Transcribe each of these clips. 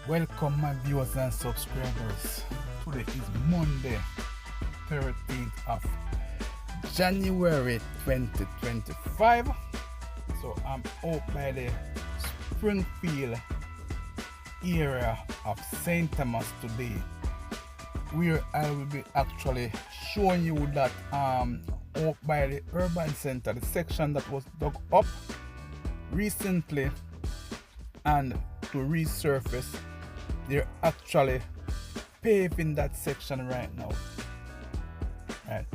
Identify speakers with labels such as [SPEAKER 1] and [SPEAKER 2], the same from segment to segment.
[SPEAKER 1] Welcome my viewers and subscribers. Today is Monday, 13th of January 2025. So I'm out by the Springfield area of St. Thomas today, where I will be actually showing you that out by the urban center, the section that was dug up recently and to resurface, they're actually paving that section right now. Right.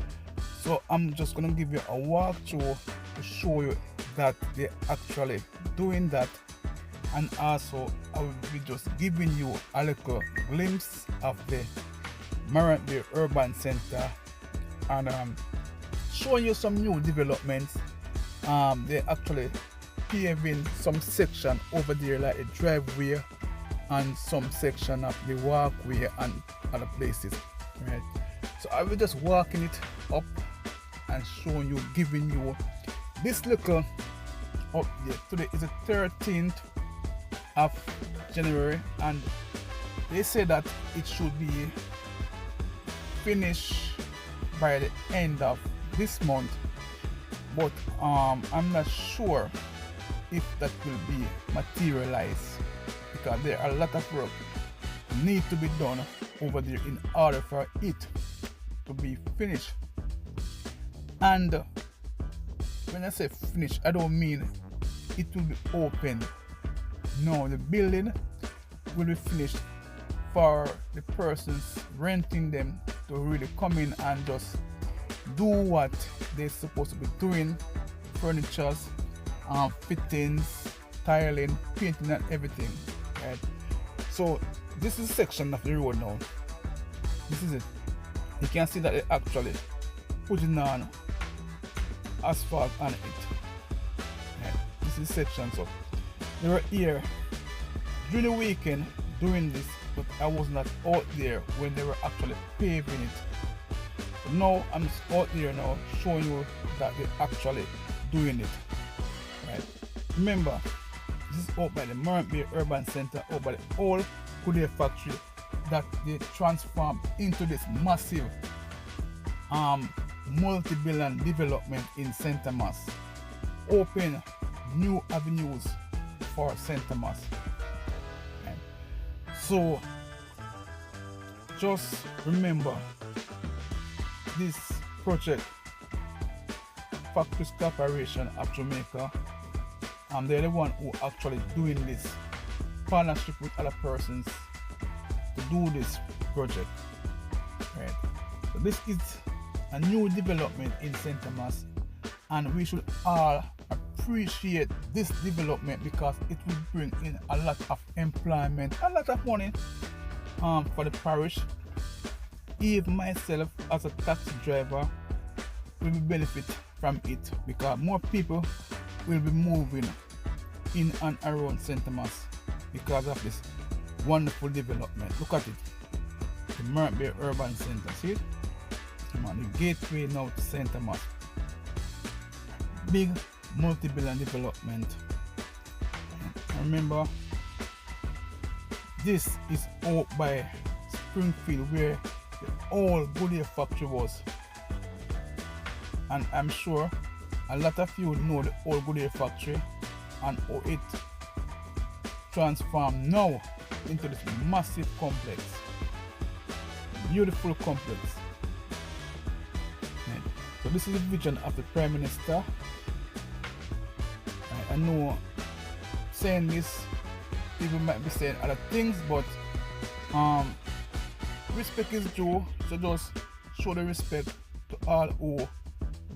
[SPEAKER 1] So I'm just gonna give you a walkthrough to show you that they're actually doing that, and also I will be just giving you a little glimpse of the Morant Urban Center and showing you some new developments. They're actually paving some section over there like the driveway and some section of the walkway and other places, right? So I will just walking it up and showing you, giving you this little update. Today is the 13th of January, and they say that it should be finished by the end of this month, but I'm not sure if that will be materialized, because there are a lot of work need to be done over there in order for it to be finished. And when I say finished, I don't mean it will be open. No, the building will be finished for the persons renting them to really come in and just do what they're supposed to be doing: furnitures, fittings, tiling, painting and everything, right? So this is a section of the road now. This is it. You can see that they actually putting on asphalt on it, right? This is section. So they were here during the weekend doing this, but I was not out there when they were actually paving it. So now I'm just out there now showing you that they're actually doing it, right? Remember, this is out by the Morant Urban Center, out by the old Goodyear factory that they transformed into this massive multi-billion development in St. Thomas. Open new avenues for St. Thomas. Right? So just remember, this project, Factories Corporation of Jamaica, they're the one who actually doing this partnership with other persons to do this project, right? So this is a new development in St. Thomas, and we should all appreciate this development because it will bring in a lot of employment, a lot of money for the parish. Even myself as a taxi driver will be benefit from it, because more people will be moving in and around St. Thomas because of this wonderful development. Look at it, the Morant Urban Center. See it? Come on, the gateway now to St. Thomas. Big multi-billion development. And remember, this is out by Springfield, where the old Goodyear factory was, and I'm sure a lot of you know the old Goodyear factory and how it transformed now into this massive complex, beautiful complex. Right. So this is the vision of the Prime Minister. I know saying this, people might be saying other things, but respect is due, so just show the respect to all who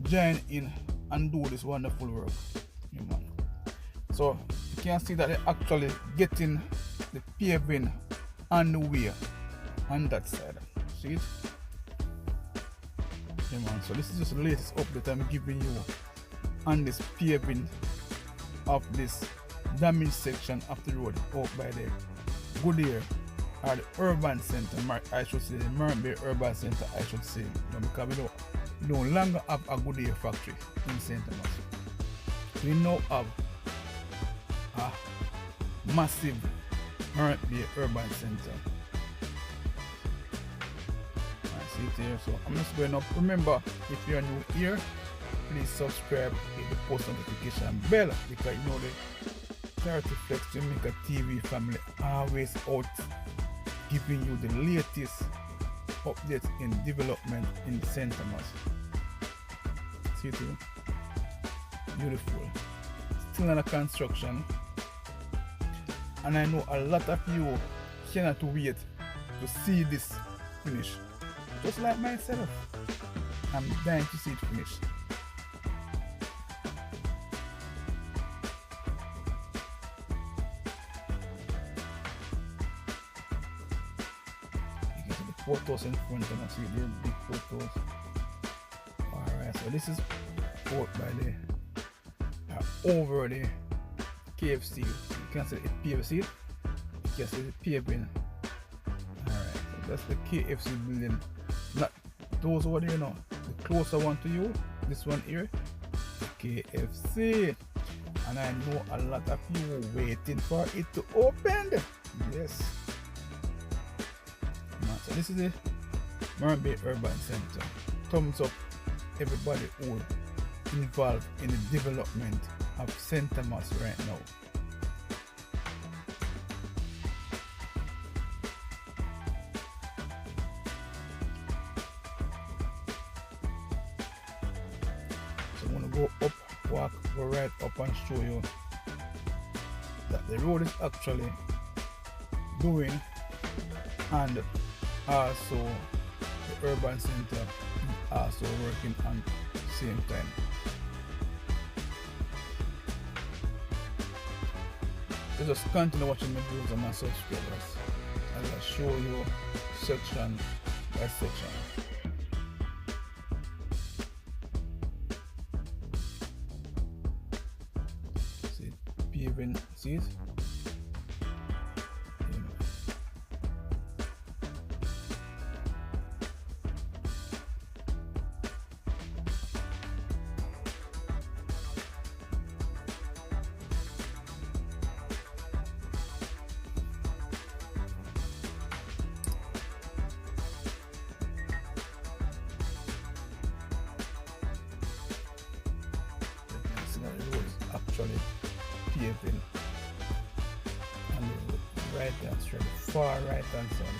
[SPEAKER 1] join in and do this wonderful work. So you can see that they're actually getting the paving on the way on that side. See it? So this is just the latest update I'm giving you on this paving of this damaged section of the road out by the Goodyear, or the urban center, I should say, the Morant Urban Center, I should say, because we no longer have a Goodyear factory in St. Thomas. We now have a massive Morant Bay Urban Center. I see it here. So I'm just going up. Remember, if you're new here, please subscribe, hit the post notification bell, because you know the Clarity Flex Jamaica TV family always out giving you the latest updates in development in St. Thomas. See it here? Beautiful. Still under construction, and I know a lot of you cannot wait to see this finish, just like myself. I'm dying to see it finish. You can see the photos in front, and I see the big photos. Alright, so this is out by the over the KFC. You can see the PFC. You can see the paving. Alright, so that's the KFC building. Not those over there, no. The closer one to you, this one here, KFC. And I know a lot of you waiting for it to open. Yes. So this is the Morant Bay Urban Center. Thumbs up everybody who involved in the development of St. Thomas right now. So I'm gonna go up, go right up and show you that the road is actually doing, and also the urban center is also working on the same time. So just continue watching my videos on my subscribers as I show you section by section. See, paving, see it? Actually paving on the right hand side, far right hand side.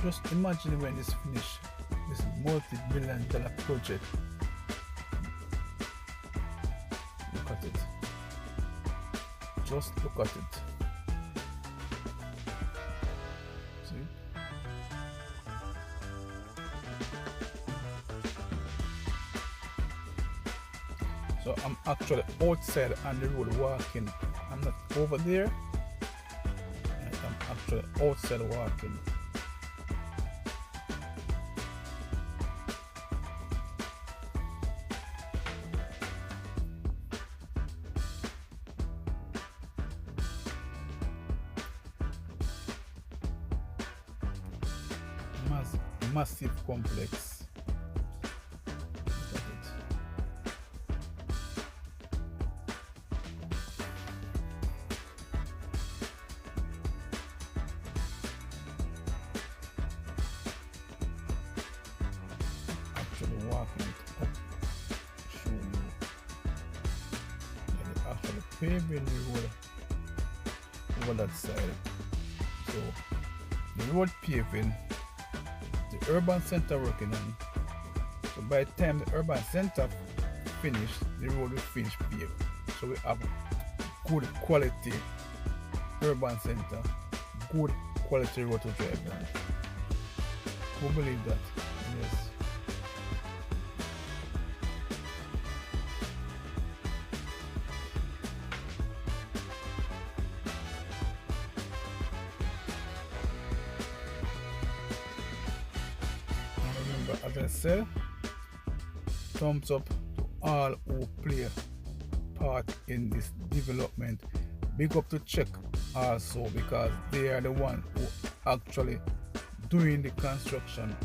[SPEAKER 1] Just imagine when this finish, this multi-billion-dollar project. Look at it. Just look at it. See? So I'm actually outside on the road walking. I'm not over there. I'm actually outside walking. Massive complex. Look at it. Actually walking it up, show you. And actually paving the road over that side. So the road paving, the urban center working on. So by the time the urban center finish, the road will finish paved. So we have good quality urban center, good quality road to drive on. Who believe that? Yes. As I said, thumbs up to all who play part in this development. Big up to Czech also, because they are the one who actually doing the construction.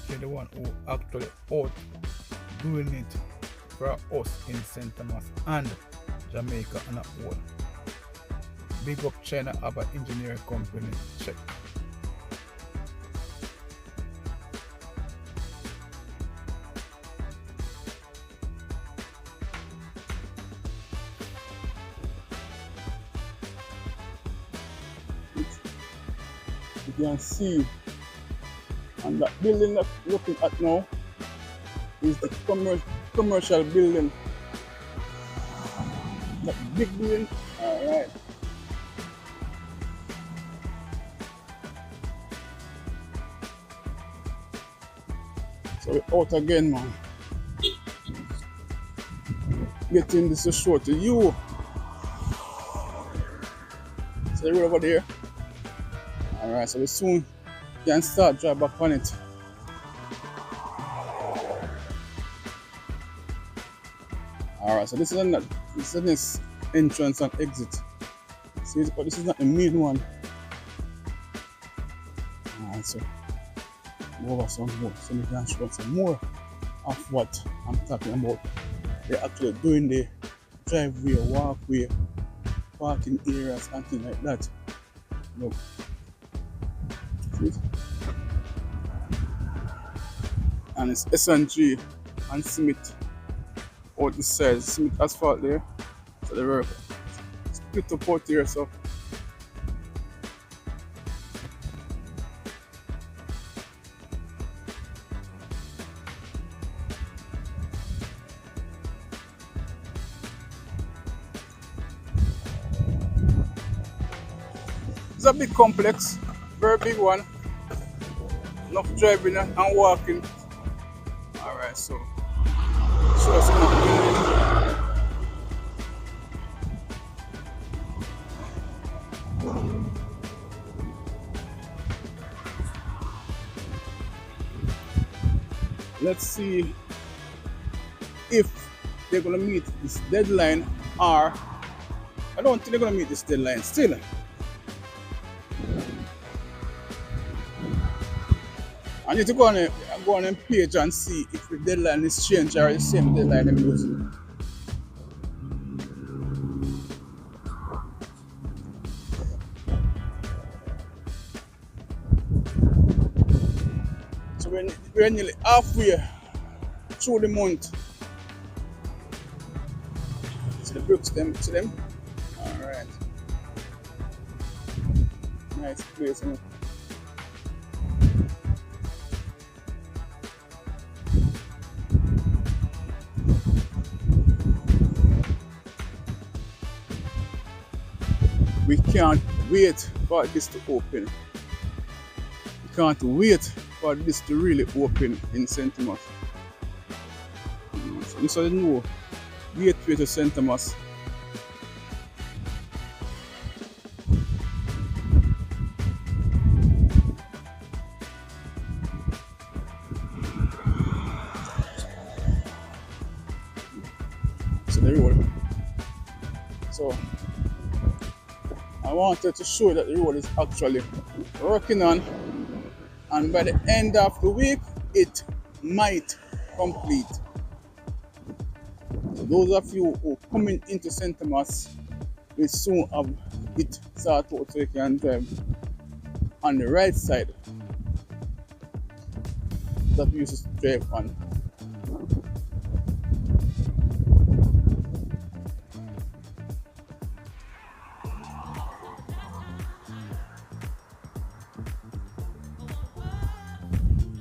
[SPEAKER 1] They're the one who actually out doing it for us in St. Thomas and Jamaica and a whole. Big up China have an engineering company. Check.
[SPEAKER 2] You can see, and that building that we're looking at now is the commercial building. That big building. Alright. So we're out again, man. Getting this to show to you. So the road over there. Alright, so we soon can start drive back on it. Alright, so this is this entrance and exit. See, but this is not the main one. Alright, so go over some more so we can show some more of what I'm talking about. They're actually doing the driveway, walkway, parking areas and things like that. Look. See it? And it's S&G and Smith out this side. Smith Asphalt there. So they were split up out here, so it's a big complex, very big one. Enough driving and walking. Alright, so show us enough building. Let's see if they're gonna meet this deadline, or I don't think they're gonna meet this deadline still. I need to go on the page and see if the deadline is changed or the same deadline they're using. So we're nearly halfway through the month. See the bricks them to them. Alright. Nice place, you know. We can't wait for this to open. We can't wait for this to really open in St. Thomas. So this is the new gateway to St. Thomas. So the road. So I wanted to show that the road is actually working on, and by the end of the week it might complete. So those of you who are coming into St. Thomas will soon have it start out so you can drive on the right side that we used to drive on.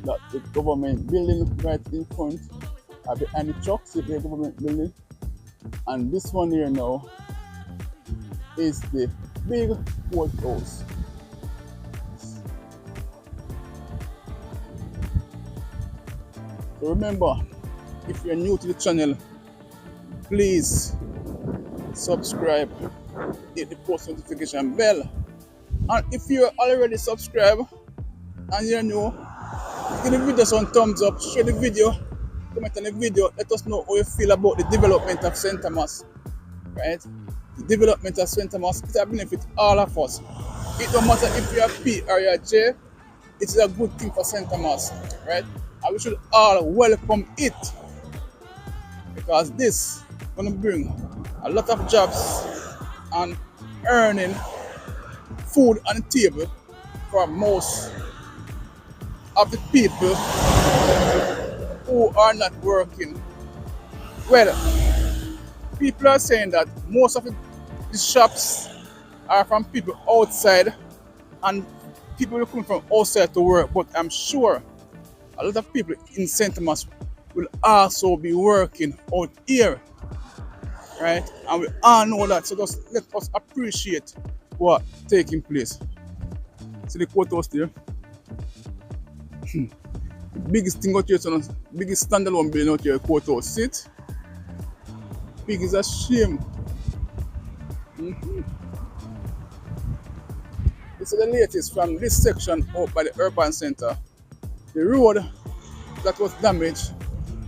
[SPEAKER 2] That the government building right in front, behind the trucks, the government building, and this one here now is the big courthouse. So remember, if you're new to the channel, please subscribe, hit the post notification bell, and if you're already subscribed and you're new, give the video some thumbs up, share the video, comment on the video, let us know how you feel about the development of St. Thomas, right? the development of St. Thomas, it will benefit all of us. It don't matter if you're a P or you're a J, it is a good thing for St. Thomas, right? And we should all welcome it because this is going to bring a lot of jobs and earning food on the table for most of the people who are not working. Well, people are saying that most of the shops are from people outside and people who come from outside to work, but I'm sure a lot of people in St. Thomas will also be working out here, right? And we all know that, so just let us appreciate what's taking place. See the courthouse there? Biggest thing out here, so biggest standalone building out here, courthouse. See it? Big is a shame. This is the latest from this section out by the urban center. The road that was damaged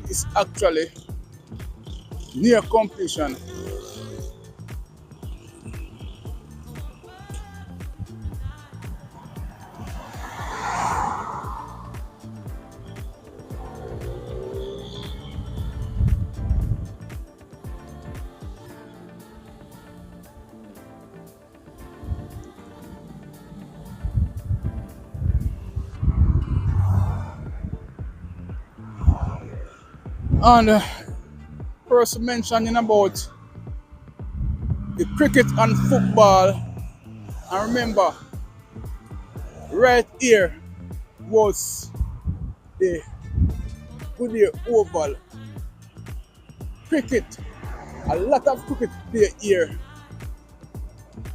[SPEAKER 2] is actually near completion. And person mentioning about the cricket and football, and remember, right here was the Goodyear Oval. Cricket, a lot of cricket play here,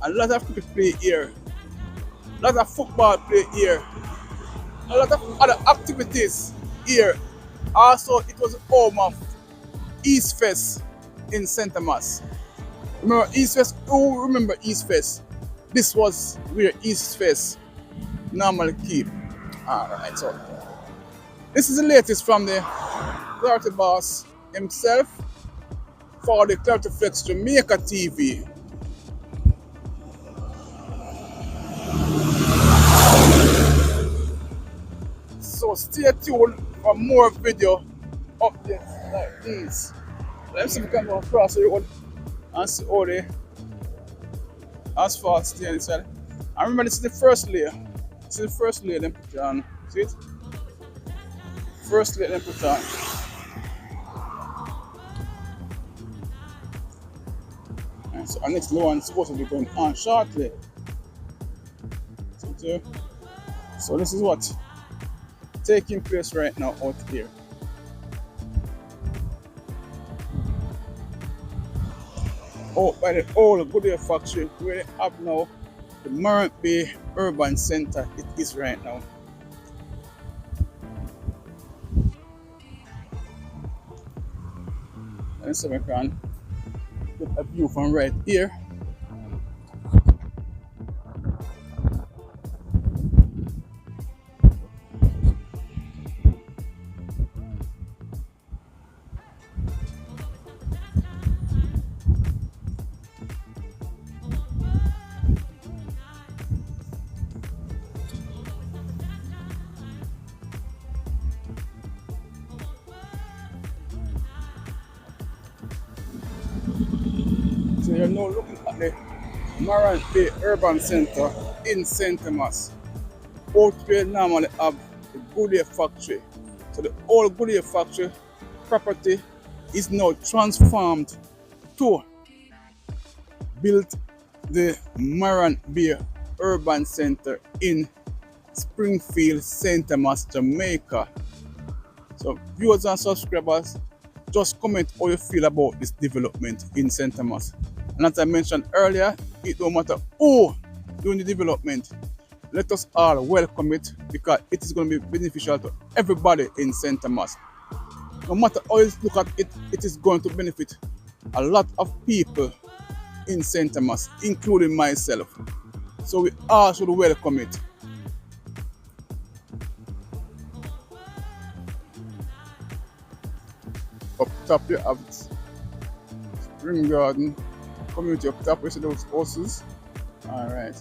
[SPEAKER 2] a lot of cricket play here, a lot of football play here, a lot of other activities here. Also, it was home of East Fest in St. Thomas. Remember East Fest? Who remember East Fest? This was where East Fest normally keep. Alright, so this is the latest from the Clarity boss himself for the Clarity Flex Jamaica TV. So stay tuned for more video updates like these. Let me see if we can go across the road and see all the asphalt stay inside. And remember, this is the first layer. This is the first layer they put on. See it? First layer they put on. And so our next layer one is supposed to be going on shortly. So this is what taking place right now out here. Out by the old Goodyear factory where they have now the Morant Bay Urban Center. It is right now. And so we can get a view from right here. So you're now looking at the Morant Bay Urban Center in St. Thomas. Out where normally have the Goodyear factory. So the old Goodyear factory property is now transformed to build the Morant Bay Urban Center in Springfield, St. Thomas, Jamaica. So viewers and subscribers, just comment how you feel about this development in St. Thomas. And as I mentioned earlier, it don't matter who doing the development, let us all welcome it because it is going to be beneficial to everybody in St. Thomas. No matter how you look at it, it is going to benefit a lot of people in St. Thomas, including myself. So we all should welcome it. Up top you have Spring Garden, community up top. You see those houses. All right.